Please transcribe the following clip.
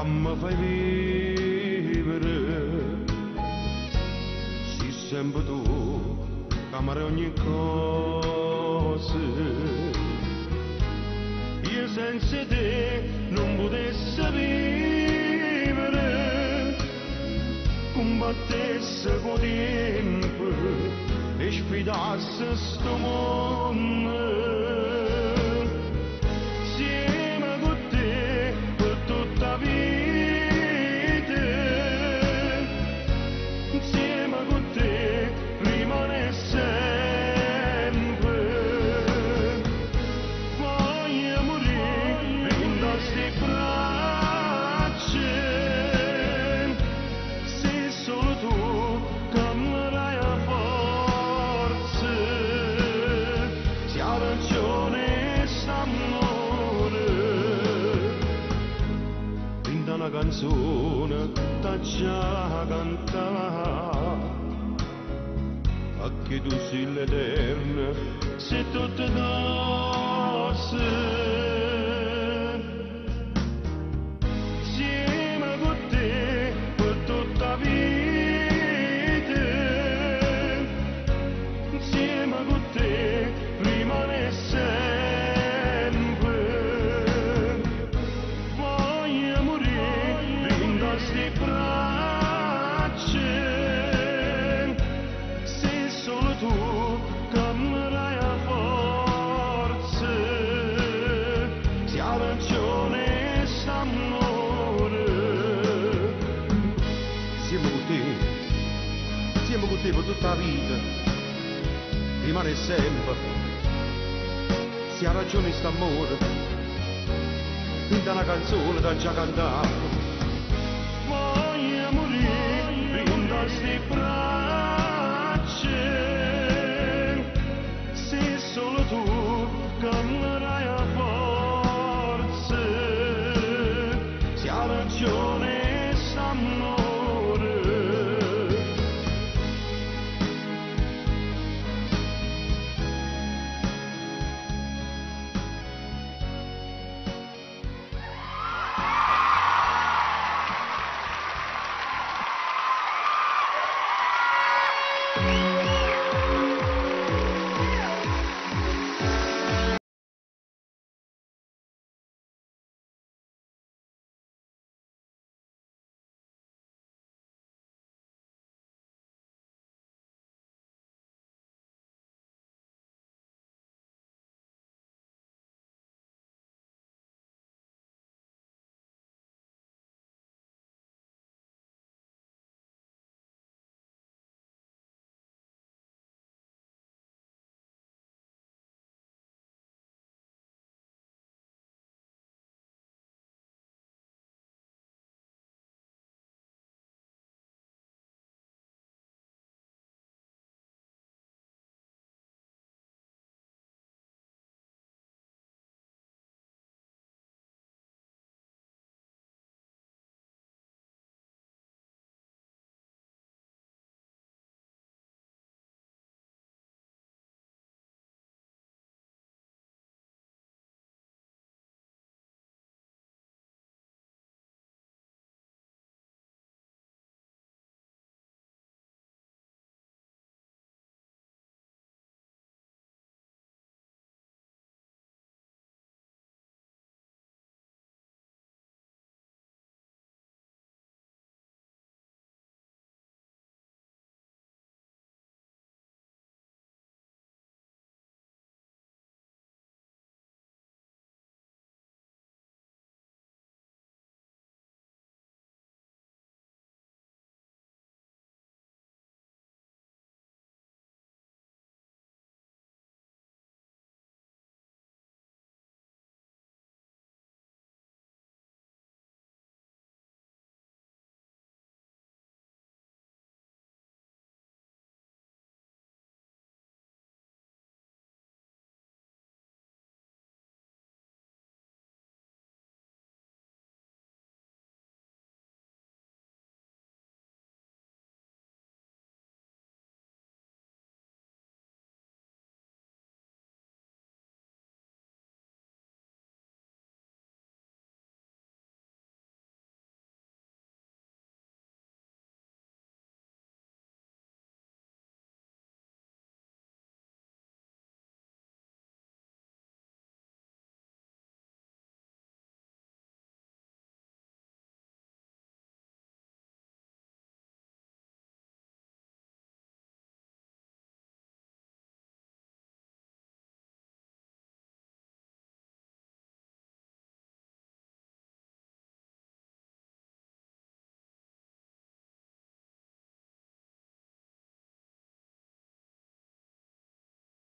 mi fai vivere, sei sempre tu, camere ogni cosa. Io senza te non potessi vivere, combattesse con tempo e sfidasse sto mondo. Insieme con te per tutta la vita, insieme con te rimane sempre. Voglio morire in queste braccia, sei solo tu che mi dai la forza, se ha ragione st'amore. Pinta una canzone t'ha già cantata, che tu sei l'eterna, sei tutte cose. Insieme con te per tutta la vita, insieme con te rimane sempre. Voglio morire in queste braccia, solo tu che mi dai la forza, se ha ragione st'amore. Siamo con te per tutta la vita, rimane sempre, se ha ragione st'amore. Pinta una canzone da già cantare, voglio morire in queste braccia,